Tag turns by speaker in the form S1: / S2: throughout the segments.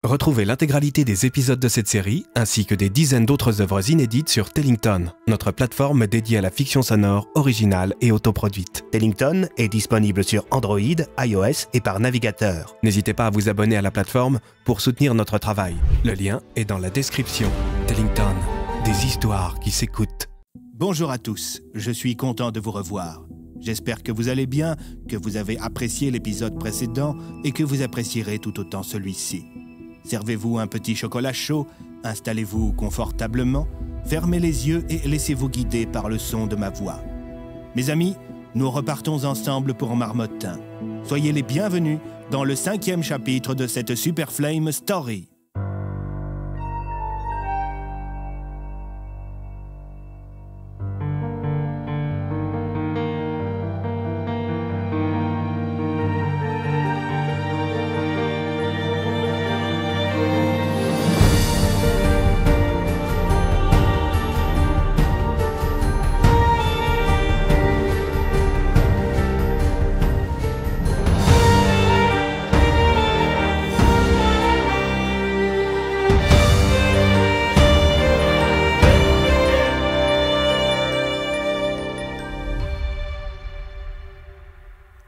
S1: Retrouvez l'intégralité des épisodes de cette série, ainsi que des dizaines d'autres œuvres inédites sur Tellington, notre plateforme dédiée à la fiction sonore, originale et autoproduite.
S2: Tellington est disponible sur Android, iOS et par navigateur.
S1: N'hésitez pas à vous abonner à la plateforme pour soutenir notre travail. Le lien est dans la description. Tellington, des histoires qui s'écoutent.
S2: Bonjour à tous, je suis content de vous revoir. J'espère que vous allez bien, que vous avez apprécié l'épisode précédent et que vous apprécierez tout autant celui-ci. Servez-vous un petit chocolat chaud, installez-vous confortablement, fermez les yeux et laissez-vous guider par le son de ma voix. Mes amis, nous repartons ensemble pour Marmottin. Soyez les bienvenus dans le 5e chapitre de cette Super Flame Story.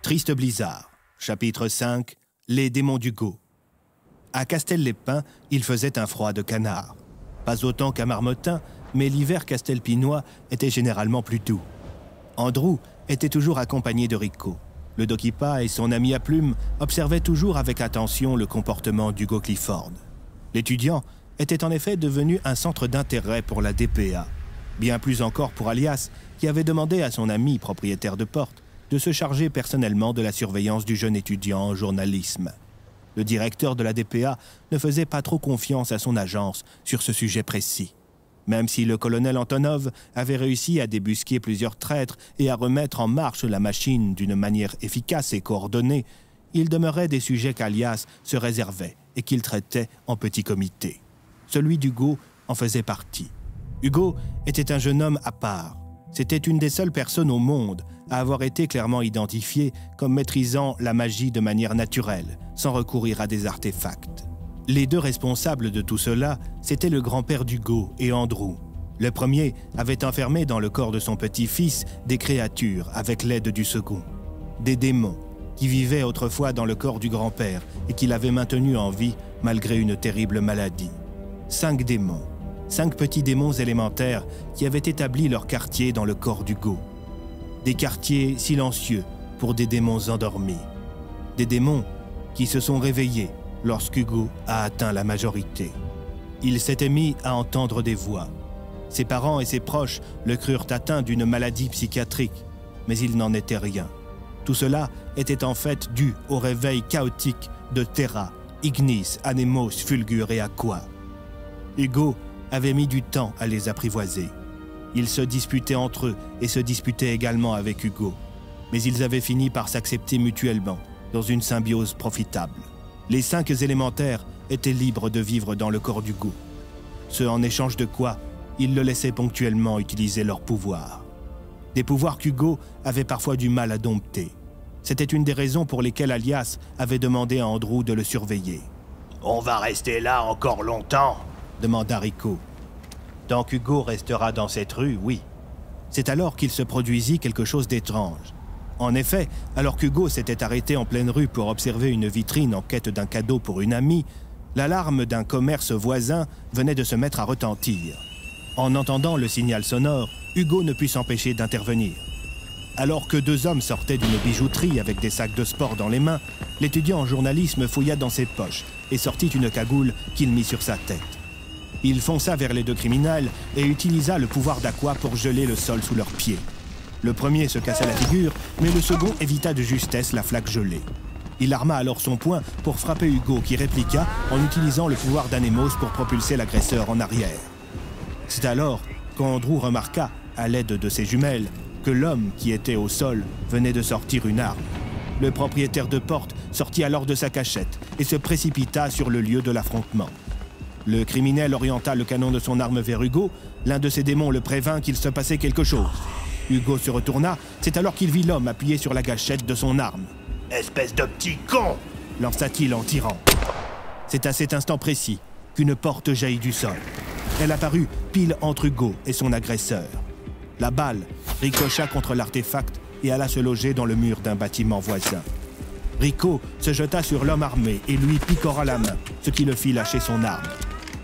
S2: Triste blizzard, chapitre 5, les démons d'Hugo. À Castel-les-Pins, il faisait un froid de canard. Pas autant qu'à Marmottin, mais l'hiver castelpinois était généralement plus doux. Andrew était toujours accompagné de Rico. Le Dokipa et son ami à plumes observaient toujours avec attention le comportement d'Hugo Clifford. L'étudiant était en effet devenu un centre d'intérêt pour la DPA, bien plus encore pour Alias, qui avait demandé à son ami propriétaire de porte de se charger personnellement de la surveillance du jeune étudiant en journalisme. Le directeur de la DPA ne faisait pas trop confiance à son agence sur ce sujet précis. Même si le colonel Antonov avait réussi à débusquer plusieurs traîtres et à remettre en marche la machine d'une manière efficace et coordonnée, il demeurait des sujets qu'Alias se réservait et qu'il traitait en petit comité. Celui d'Hugo en faisait partie. Hugo était un jeune homme à part. C'était une des seules personnes au monde à avoir été clairement identifiée comme maîtrisant la magie de manière naturelle, sans recourir à des artefacts. Les deux responsables de tout cela, c'était le grand-père d'Hugo et Andrew. Le premier avait enfermé dans le corps de son petit-fils des créatures avec l'aide du second. Des démons qui vivaient autrefois dans le corps du grand-père et qui l'avaient maintenu en vie malgré une terrible maladie. 5 démons. 5 petits démons élémentaires qui avaient établi leur quartier dans le corps d'Hugo. Des quartiers silencieux pour des démons endormis. Des démons qui se sont réveillés lorsqu'Hugo a atteint la majorité. Il s'était mis à entendre des voix. Ses parents et ses proches le crurent atteint d'une maladie psychiatrique, mais il n'en était rien. Tout cela était en fait dû au réveil chaotique de Terra, Ignis, Anemos, Fulgur et Aqua. Hugo avait mis du temps à les apprivoiser. Ils se disputaient entre eux et se disputaient également avec Hugo. Mais ils avaient fini par s'accepter mutuellement, dans une symbiose profitable. Les 5 élémentaires étaient libres de vivre dans le corps d'Hugo. Ce en échange de quoi, ils le laissaient ponctuellement utiliser leurs pouvoirs. Des pouvoirs qu'Hugo avait parfois du mal à dompter. C'était une des raisons pour lesquelles Alias avait demandé à Andrew de le surveiller. « On va rester là encore longtemps ?» demanda Rico. « Tant qu'Hugo restera dans cette rue, oui. » C'est alors qu'il se produisit quelque chose d'étrange. En effet, alors qu'Hugo s'était arrêté en pleine rue pour observer une vitrine en quête d'un cadeau pour une amie, l'alarme d'un commerce voisin venait de se mettre à retentir. En entendant le signal sonore, Hugo ne put s'empêcher d'intervenir. Alors que 2 hommes sortaient d'une bijouterie avec des sacs de sport dans les mains, l'étudiant en journalisme fouilla dans ses poches et sortit une cagoule qu'il mit sur sa tête. Il fonça vers les 2 criminels et utilisa le pouvoir d'Aqua pour geler le sol sous leurs pieds. Le premier se cassa la figure, mais le second évita de justesse la flaque gelée. Il arma alors son poing pour frapper Hugo, qui répliqua en utilisant le pouvoir d'Anemos pour propulser l'agresseur en arrière. C'est alors qu'Andrew remarqua, à l'aide de ses jumelles, que l'homme qui était au sol venait de sortir une arme. Le propriétaire de porte sortit alors de sa cachette et se précipita sur le lieu de l'affrontement. Le criminel orienta le canon de son arme vers Hugo. L'un de ses démons le prévint qu'il se passait quelque chose. Hugo se retourna, c'est alors qu'il vit l'homme appuyé sur la gâchette de son arme. « Espèce de petit con !» lança-t-il en tirant. C'est à cet instant précis qu'une porte jaillit du sol. Elle apparut pile entre Hugo et son agresseur. La balle ricocha contre l'artefact et alla se loger dans le mur d'un bâtiment voisin. Rico se jeta sur l'homme armé et lui picora la main, ce qui le fit lâcher son arme.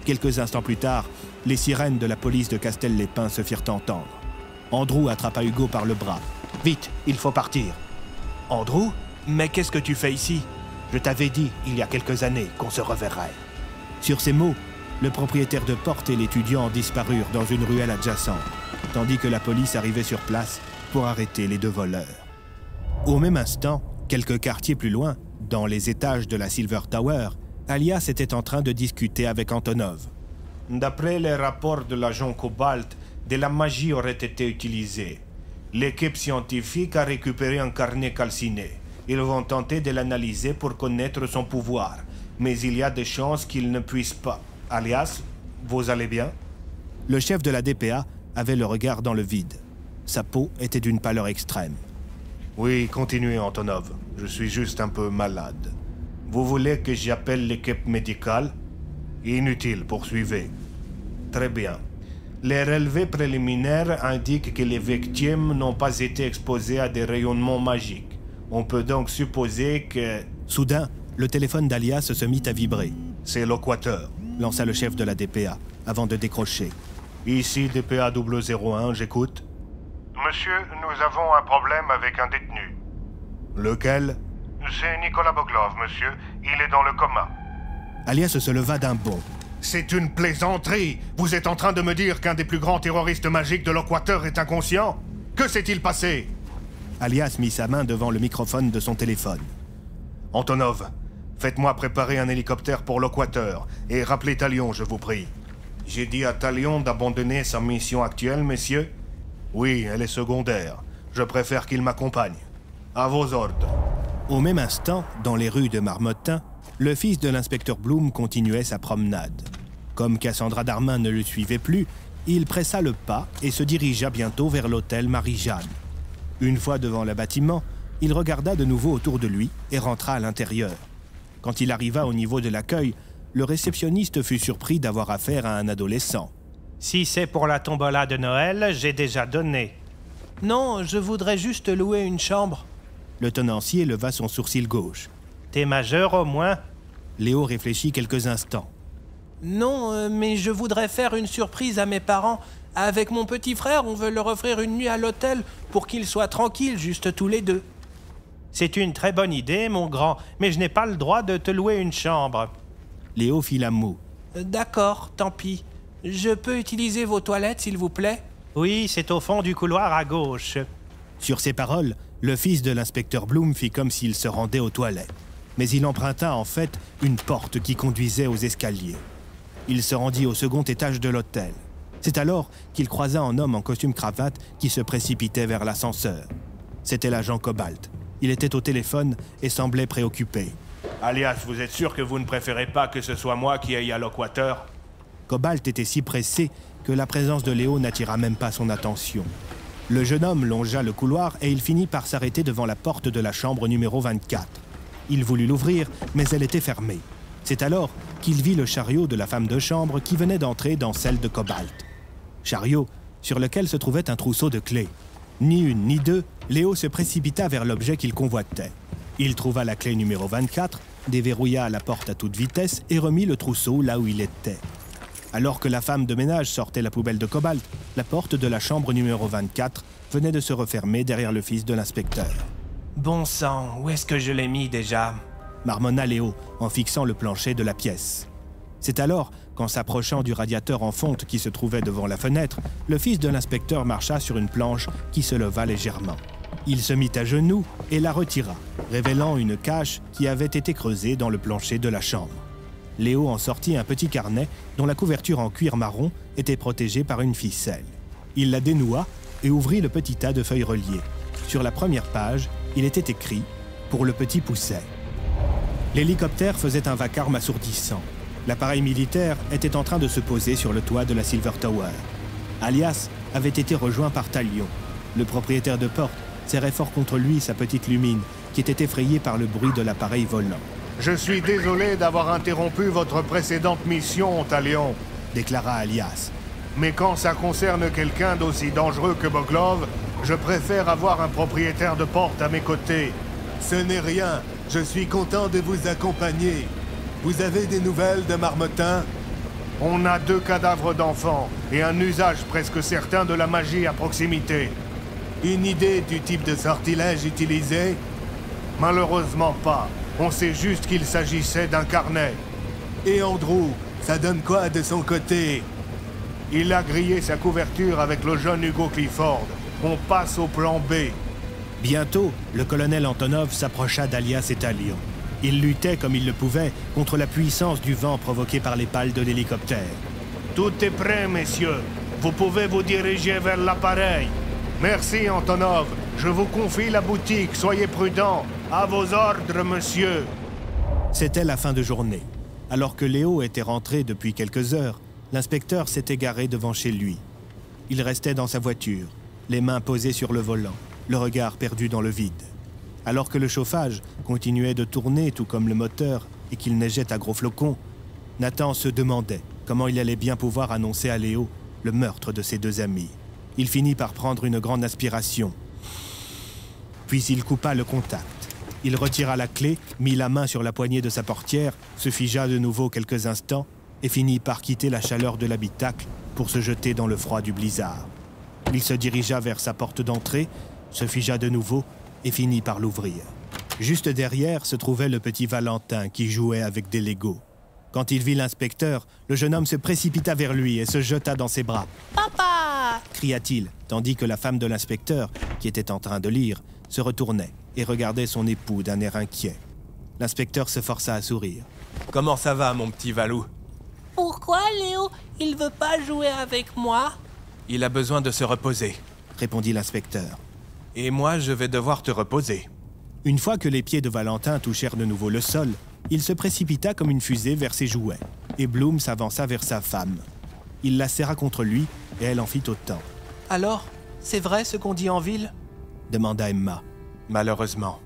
S2: Quelques instants plus tard, les sirènes de la police de Castel-les-Pins se firent entendre. Andrew attrapa Hugo par le bras. « Vite, il faut partir !»« Andrew, mais qu'est-ce que tu fais ici ? Je t'avais dit, il y a quelques années, qu'on se reverrait. » Sur ces mots, le propriétaire de porte et l'étudiant disparurent dans une ruelle adjacente, tandis que la police arrivait sur place pour arrêter les deux voleurs. Au même instant, quelques quartiers plus loin, dans les étages de la Silver Tower, Alias était en train de discuter avec Antonov. D'après les rapports de l'agent Cobalt, de la magie aurait été utilisée. L'équipe scientifique a récupéré un carnet calciné. Ils vont tenter de l'analyser pour connaître son pouvoir, mais il y a des chances qu'ils ne puissent pas. Alias, vous allez bien? Le chef de la DPA avait le regard dans le vide. Sa peau était d'une pâleur extrême. Oui, continuez, Antonov. Je suis juste un peu malade. Vous voulez que j'appelle l'équipe médicale? Inutile, poursuivez. Très bien. Les relevés préliminaires indiquent que les victimes n'ont pas été exposées à des rayonnements magiques. On peut donc supposer que... Soudain, le téléphone d'Alias se mit à vibrer. C'est l'Équateur, lança le chef de la DPA, avant de décrocher. Ici, DPA 001, j'écoute.
S3: Monsieur, nous avons un problème avec un détenu.
S2: Lequel?
S3: C'est Nicolas Boglov, monsieur. Il est dans le coma.
S2: Alias se leva d'un bond.
S3: C'est une plaisanterie. Vous êtes en train de me dire qu'un des plus grands terroristes magiques de l'Équateur est inconscient? Que s'est-il passé?
S2: Alias mit sa main devant le microphone de son téléphone.
S3: Antonov, faites-moi préparer un hélicoptère pour l'Équateur et rappelez Talion, je vous prie. J'ai dit à Talion d'abandonner sa mission actuelle, messieurs? Oui, elle est secondaire. Je préfère qu'il m'accompagne. À vos ordres.
S2: Au même instant, dans les rues de Marmottin, le fils de l'inspecteur Bloom continuait sa promenade. Comme Cassandra Darmin ne le suivait plus, il pressa le pas et se dirigea bientôt vers l'hôtel Marie-Jeanne. Une fois devant le bâtiment, il regarda de nouveau autour de lui et rentra à l'intérieur. Quand il arriva au niveau de l'accueil, le réceptionniste fut surpris d'avoir affaire à un adolescent.
S4: « Si c'est pour la tombola de Noël, j'ai déjà donné. »« Non, je voudrais juste louer une chambre. »
S2: Le tenancier leva son sourcil gauche.
S4: « T'es majeur au moins ?»
S2: Léo réfléchit quelques instants.
S4: « Non, mais je voudrais faire une surprise à mes parents. Avec mon petit frère, on veut leur offrir une nuit à l'hôtel pour qu'ils soient tranquilles, juste tous les deux. »« C'est une très bonne idée, mon grand, mais je n'ai pas le droit de te louer une chambre. »
S2: Léo fit la moue.
S4: « D'accord, tant pis. Je peux utiliser vos toilettes, s'il vous plaît? »« Oui, c'est au fond du couloir à gauche. »
S2: Sur ces paroles, le fils de l'inspecteur Bloom fit comme s'il se rendait aux toilettes. Mais il emprunta en fait une porte qui conduisait aux escaliers. Il se rendit au second étage de l'hôtel. C'est alors qu'il croisa un homme en costume cravate qui se précipitait vers l'ascenseur. C'était l'agent Cobalt. Il était au téléphone et semblait préoccupé.
S3: « Alias, vous êtes sûr que vous ne préférez pas que ce soit moi qui aille à l'Équateur? »
S2: Cobalt était si pressé que la présence de Léo n'attira même pas son attention. Le jeune homme longea le couloir et il finit par s'arrêter devant la porte de la chambre numéro 24. Il voulut l'ouvrir, mais elle était fermée. C'est alors qu'il vit le chariot de la femme de chambre qui venait d'entrer dans celle de Cobalt. Chariot sur lequel se trouvait un trousseau de clés. Ni une ni deux, Léo se précipita vers l'objet qu'il convoitait. Il trouva la clé numéro 24, déverrouilla la porte à toute vitesse et remit le trousseau là où il était. Alors que la femme de ménage sortait la poubelle de Cobalt, la porte de la chambre numéro 24 venait de se refermer derrière le fils de l'inspecteur.
S4: « Bon sang, où est-ce que je l'ai mis déjà ?»
S2: marmonna Léo en fixant le plancher de la pièce. C'est alors qu'en s'approchant du radiateur en fonte qui se trouvait devant la fenêtre, le fils de l'inspecteur marcha sur une planche qui se leva légèrement. Il se mit à genoux et la retira, révélant une cache qui avait été creusée dans le plancher de la chambre. Léo en sortit un petit carnet dont la couverture en cuir marron était protégée par une ficelle. Il la dénoua et ouvrit le petit tas de feuilles reliées. Sur la première page, il était écrit « Pour le petit Pousset ». L'hélicoptère faisait un vacarme assourdissant. L'appareil militaire était en train de se poser sur le toit de la Silver Tower. Alias avait été rejoint par Talion. Le propriétaire de porte serrait fort contre lui sa petite lumine, qui était effrayée par le bruit de l'appareil volant.
S3: Je suis désolé d'avoir interrompu votre précédente mission, Talion,
S2: déclara Alias.
S3: mais quand ça concerne quelqu'un d'aussi dangereux que Boglov, je préfère avoir un propriétaire de porte à mes côtés.
S5: Ce n'est rien. Je suis content de vous accompagner. Vous avez des nouvelles de Marmottin?
S3: On a 2 cadavres d'enfants et un usage presque certain de la magie à proximité.
S5: Une idée du type de sortilège utilisé?
S3: Malheureusement pas. On sait juste qu'il s'agissait d'un carnet.
S5: Et Andrew, ça donne quoi de son côté?
S3: Il a grillé sa couverture avec le jeune Hugo Clifford. On passe au plan B.
S2: Bientôt, le colonel Antonov s'approcha d'Alias et Talion. Il luttait comme il le pouvait contre la puissance du vent provoqué par les pales de l'hélicoptère.
S3: Tout est prêt, messieurs. Vous pouvez vous diriger vers l'appareil. Merci, Antonov. Je vous confie la boutique. Soyez prudents. À vos ordres, monsieur.
S2: C'était la fin de journée. Alors que Léo était rentré depuis quelques heures, l'inspecteur s'était garé devant chez lui. Il restait dans sa voiture, les mains posées sur le volant, le regard perdu dans le vide. Alors que le chauffage continuait de tourner tout comme le moteur et qu'il neigeait à gros flocons, Nathan se demandait comment il allait bien pouvoir annoncer à Léo le meurtre de ses 2 amis. Il finit par prendre une grande aspiration. Puis il coupa le contact. Il retira la clé, mit la main sur la poignée de sa portière, se figea de nouveau quelques instants et finit par quitter la chaleur de l'habitacle pour se jeter dans le froid du blizzard. Il se dirigea vers sa porte d'entrée, se figea de nouveau et finit par l'ouvrir. Juste derrière se trouvait le petit Valentin qui jouait avec des Legos. Quand il vit l'inspecteur, le jeune homme se précipita vers lui et se jeta dans ses bras. « Papa !» cria-t-il, tandis que la femme de l'inspecteur, qui était en train de lire, se retournait et regardait son époux d'un air inquiet. L'inspecteur se força à sourire.
S4: « Comment ça va, mon petit Valou ?»«
S6: Pourquoi, Léo, il veut pas jouer avec moi ?»«
S4: Il a besoin de se reposer. »
S2: répondit l'inspecteur.
S4: « Et moi, je vais devoir te reposer. »
S2: Une fois que les pieds de Valentin touchèrent de nouveau le sol, il se précipita comme une fusée vers ses jouets, et Bloom s'avança vers sa femme. Il la serra contre lui, et elle en fit autant.
S4: « Alors, c'est vrai ce qu'on dit en ville ?»
S2: demanda Emma.
S4: « Malheureusement. »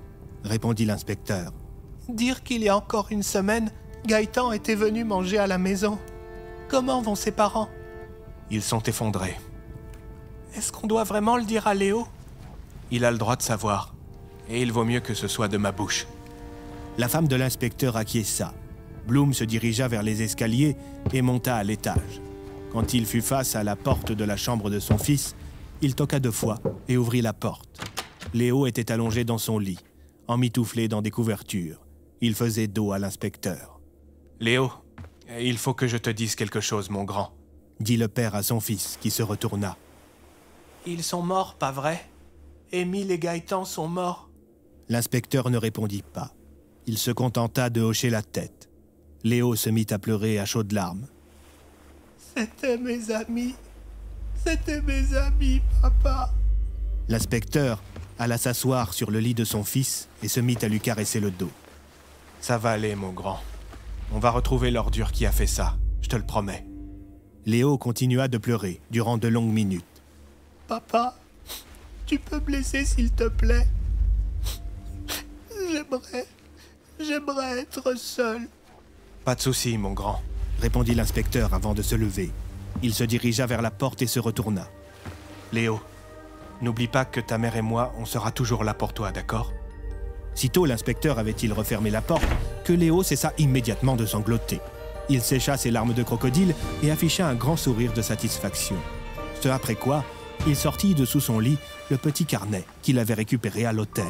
S2: répondit l'inspecteur.
S4: « Dire qu'il y a encore une semaine, Gaëtan était venu manger à la maison. Comment vont ses parents ?»« Ils sont effondrés. » « Est-ce qu'on doit vraiment le dire à Léo ?»« Il a le droit de savoir, et il vaut mieux que ce soit de ma bouche. »
S2: La femme de l'inspecteur acquiesça. Bloom se dirigea vers les escaliers et monta à l'étage. Quand il fut face à la porte de la chambre de son fils, il toqua 2 fois et ouvrit la porte. Léo était allongé dans son lit, emmitouflé dans des couvertures. Il faisait dos à l'inspecteur.
S4: « Léo, il faut que je te dise quelque chose, mon grand. »
S2: dit le père à son fils, qui se retourna.
S4: « Ils sont morts, pas vrai? Émile et Gaëtan sont morts. »
S2: L'inspecteur ne répondit pas. Il se contenta de hocher la tête. Léo se mit à pleurer à chaudes larmes.
S4: « C'était mes amis. C'était mes amis, papa. »
S2: L'inspecteur alla s'asseoir sur le lit de son fils et se mit à lui caresser le dos.
S4: « Ça va aller, mon grand. On va retrouver l'ordure qui a fait ça, je te le promets. »
S2: Léo continua de pleurer durant de longues minutes.
S4: « Papa, tu peux me laisser s'il te plaît? J'aimerais être seul. » « Pas de souci, mon grand. »
S2: répondit l'inspecteur avant de se lever. Il se dirigea vers la porte et se retourna.
S4: « Léo, n'oublie pas que ta mère et moi, on sera toujours là pour toi, d'accord? »
S2: Sitôt l'inspecteur avait-il refermé la porte que Léo cessa immédiatement de sangloter. Il sécha ses larmes de crocodile et afficha un grand sourire de satisfaction. Ce après quoi, il sortit de sous son lit le petit carnet qu'il avait récupéré à l'hôtel.